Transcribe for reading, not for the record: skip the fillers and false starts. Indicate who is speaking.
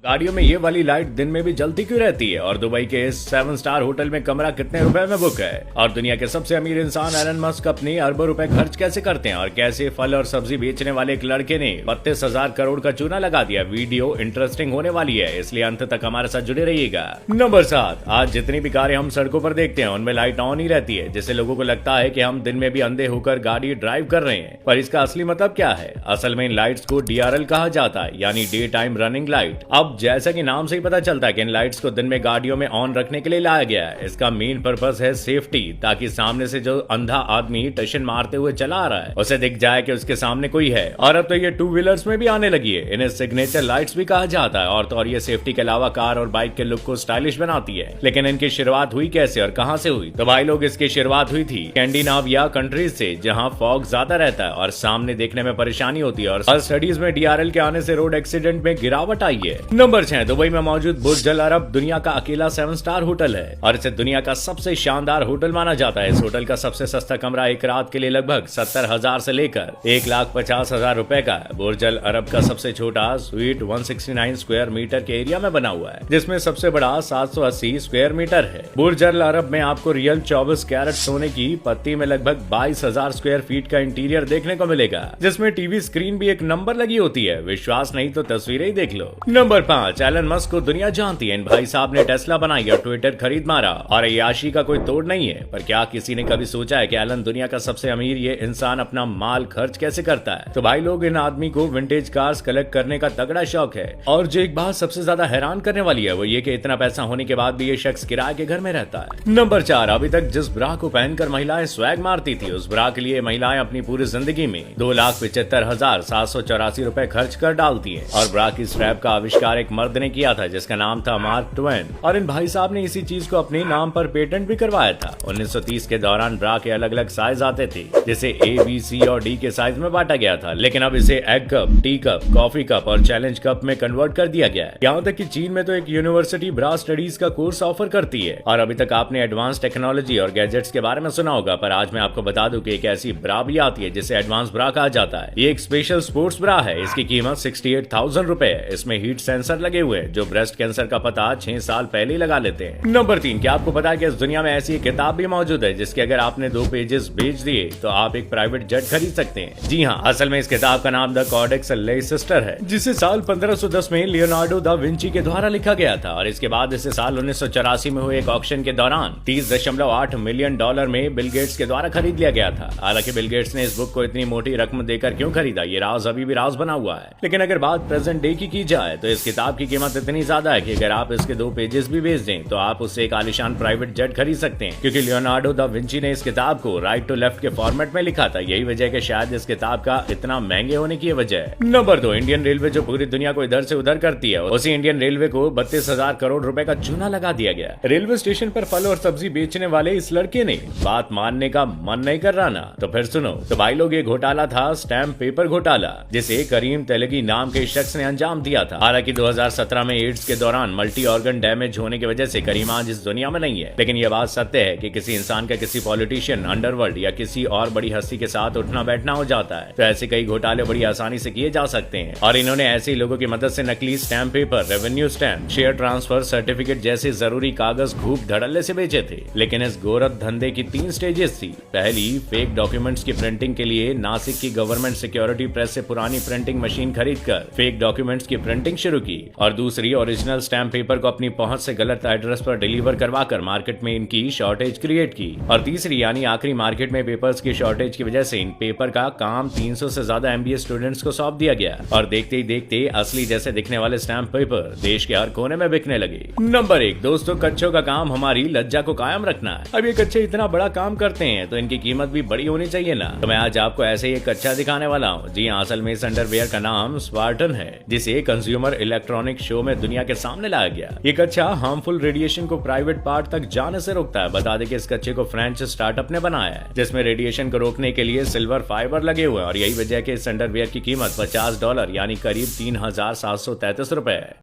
Speaker 1: गाड़ियों में ये वाली लाइट दिन में भी जलती क्यों रहती है? और दुबई के इस 7 स्टार होटल में कमरा कितने रुपए में बुक है? और दुनिया के सबसे अमीर इंसान एलन मस्क अपने अरबों रुपए खर्च कैसे करते हैं? और कैसे फल और सब्जी बेचने वाले एक लड़के ने 32,000 करोड़ का चूना लगा दिया? वीडियो इंटरेस्टिंग होने वाली है, इसलिए अंत तक हमारे साथ जुड़े रहिएगा। नंबर 7, आज जितनी भी कारें हम सड़कों पर देखते हैं उनमें लाइट ऑन ही रहती है, जिससे लोगों को लगता है कि हम दिन में भी अंधे होकर गाड़ी ड्राइव कर रहे हैं। पर इसका असली मतलब क्या है? असल में इन लाइट्स को DRL कहा जाता है, यानी डे टाइम रनिंग लाइट। अब जैसा कि नाम से ही पता चलता है कि इन लाइट्स को दिन में गाड़ियों में ऑन रखने के लिए लाया गया है। इसका मेन पर्पस है सेफ्टी, ताकि सामने से जो अंधा आदमी टशन मारते हुए चला आ रहा है उसे दिख जाए कि उसके सामने कोई है। और अब तो ये 2 व्हीलर्स में भी आने लगी है। इन्हें सिग्नेचर लाइट्स भी कहा जाता है। और तो और ये सेफ्टी के अलावा कार और बाइक के लुक को स्टाइलिश बनाती है। लेकिन इनकी शुरुआत हुई कैसे और कहां से हुई? तो भाई लोग, इसकी शुरुआत हुई थी स्कैंडिनेविया कंट्रीज से, जहां फॉग ज्यादा रहता है और सामने देखने में परेशानी होती है। और स्टडीज में DRL के आने से रोड एक्सीडेंट में गिरावट आई है। नंबर 6, दुबई में मौजूद बुर्ज अल अरब दुनिया का अकेला 7 स्टार होटल है और इसे दुनिया का सबसे शानदार होटल माना जाता है। इस होटल का सबसे सस्ता कमरा एक रात के लिए लगभग 70,000 से लेकर 1,50,000 रुपए का है। बुर्ज अल अरब का सबसे छोटा स्वीट 169 स्क्वायर मीटर के एरिया में बना हुआ है, जिसमें सबसे बड़ा 780 स्क्वायर मीटर है। बुर्ज अल अरब में आपको रियल 24 कैरेट सोने की पत्ती में लगभग 22,000 स्क्वायर फीट का इंटीरियर देखने को मिलेगा, जिसमें टीवी स्क्रीन भी एक नंबर लगी होती है। विश्वास नहीं तो तस्वीरें ही देख लो। नंबर 5, एलन मस्क को दुनिया जानती है। इन भाई साहब ने टेस्ला बनाई और ट्विटर खरीद मारा और अय्याशी का कोई तोड़ नहीं है। पर क्या किसी ने कभी सोचा है कि एलन दुनिया का सबसे अमीर ये इंसान अपना माल खर्च कैसे करता है? तो भाई लोग, इन आदमी को विंटेज कार्स कलेक्ट करने का तगड़ा शौक है। और जो एक बात सबसे ज्यादा हैरान करने वाली है वो ये कि इतना पैसा होने के बाद भी ये शख्स किराए के घर में रहता है। नंबर 4, अभी तक जिस ब्रा को पहनकर महिलाएं स्वैग मारती थी, उस ब्रा के लिए महिलाएं अपनी पूरी जिंदगी में 2,75,784 रुपए खर्च कर डालती है। और ब्रा की स्ट्रैप का आविष्कार एक मर्द ने किया था जिसका नाम था मार्क ट्वेन। और इन भाई साहब ने इसी चीज को अपने नाम पर पेटेंट भी करवाया था। 1930 के दौरान ब्रा के अलग अलग साइज आते थे, जिसे A, B, C और D के साइज में बांटा गया था। लेकिन अब इसे egg cup, tea cup, coffee cup और चैलेंज कप में कन्वर्ट कर दिया गया है। यहाँ तक कि चीन में तो एक यूनिवर्सिटी ब्रा स्टडीज का कोर्स ऑफर करती है। और अभी तक आपने एडवांस टेक्नोलॉजी और गैजेट्स के बारे में सुना होगा, पर आज मैं आपको बता दूं कि एक ऐसी ब्रा भी आती है जिसे एडवांस ब्रा कहा जाता है। ये एक स्पेशल स्पोर्ट्स ब्रा है। इसकी कीमत 68,000 रुपए है। इसमें हीट सेंसर लगे हुए हैं जो ब्रेस्ट कैंसर का पता 6 साल पहले ही लगा लेते हैं। नंबर 3, क्या आपको पता है कि इस दुनिया में ऐसी एक किताब भी मौजूद है जिसके अगर आपने 2 पेजेस बेच दिए तो आप एक प्राइवेट जेट खरीद सकते हैं? जी हाँ, असल में इस किताब का नाम द कॉडेक्स लेइसेस्टर है, जिसे साल 1510 में लियोनार्डो दा विंची के द्वारा लिखा गया था। और इसके बाद इसे साल 1984 में हुए एक ऑक्शन के दौरान $30.8 मिलियन में बिल गेट्स के द्वारा खरीद लिया गया था। हालांकि बिल गेट्स ने इस बुक को इतनी मोटी रकम देकर क्यों खरीदा, ये राज अभी भी राज बना हुआ है। लेकिन अगर बात प्रेजेंट डे की जाए तो इस किताब की कीमत इतनी ज्यादा है कि अगर आप इसके 2 पेजेस भी बेच दें तो आप उससे एक आलिशान प्राइवेट जेट खरीद सकते हैं, क्योंकि लियोनार्डो दा विंची ने इस किताब को राइट टू लेफ्ट के फॉर्मेट में लिखा था। यही वजह है कि शायद इस किताब का इतना महंगे होने की वजह है। नंबर 2, इंडियन रेलवे जो पूरी दुनिया को इधर से उधर करती है, उसी इंडियन रेलवे को 32,000 करोड़ रुपए का चूना लगा दिया गया। रेलवे स्टेशन पर फल और सब्जी बेचने वाले इस लड़के ने बात मानने का मन नहीं कर रहा ना, तो फिर सुनो। तो भाई लोग, ये घोटाला था स्टैम्प पेपर घोटाला, जिसे करीम तेलगी नाम के शख्स ने अंजाम दिया था। हालांकि 2017 में एड्स के दौरान मल्टी ऑर्गन डैमेज होने की वजह से करीम आज इस दुनिया में नहीं है। लेकिन यह बात सत्य है कि किसी इंसान का किसी पॉलिटिशियन, अंडरवर्ल्ड या किसी और बड़ी हस्ती के साथ उठना बैठना हो जाता है तो ऐसे कई घोटाले बड़ी आसानी से किए जा सकते हैं। और इन्होंने ऐसे ही लोगों की मदद से नकली stamp paper, revenue stamp, share transfer certificate जैसे जरूरी कागज खूब धड़ल्ले से बेचे थे। लेकिन इस गोरख धंधे की 3 स्टेजेस थी। पहली, फेक डॉक्यूमेंट्स की प्रिंटिंग के लिए नासिक की गवर्नमेंट सिक्योरिटी प्रेस से पुरानी प्रिंटिंग मशीन खरीदकर फेक डॉक्यूमेंट्स की प्रिंटिंग शुरू की। और दूसरी, ओरिजिनल स्टैम्प पेपर को अपनी पहुंच से गलत एड्रेस पर डिलीवर करवाकर मार्केट में इनकी शॉर्टेज क्रिएट की। और तीसरी, यानी आखिरी, मार्केट में पेपर्स की शॉर्टेज की वजह से इन पेपर का काम 300 से ज्यादा MBA स्टूडेंट्स को सौंप दिया गया। और देखते ही देखते असली जैसे दिखने वाले स्टैम्प पेपर देश के हर कोने में बिकने लगे। नंबर 1, दोस्तों, कच्चों का काम हमारी लज्जा को कायम रखना है। अब ये कच्चे इतना बड़ा काम करते हैं तो इनकी कीमत भी बड़ी होनी चाहिए ना। तो मैं आज आपको ऐसे ही एक कच्चा दिखाने वाला हूँ। जी हाँ, असल में इस अंडरवियर का नाम स्पार्टन है, जिसे कंज्यूमर इलेक्ट्रॉनिक शो में दुनिया के सामने लाया गया। ये कच्चा हार्मफुल रेडिएशन को प्राइवेट पार्ट तक जाने से रोकता है। बता दें कि इस कच्चे को फ्रेंच स्टार्टअप ने बनाया है, जिसमें रेडिएशन को रोकने के लिए सिल्वर फाइबर लगे हुए हैं। और यही वजह है कि इस अंडरवियर की कीमत $50 यानी करीब 3,733 रुपए है।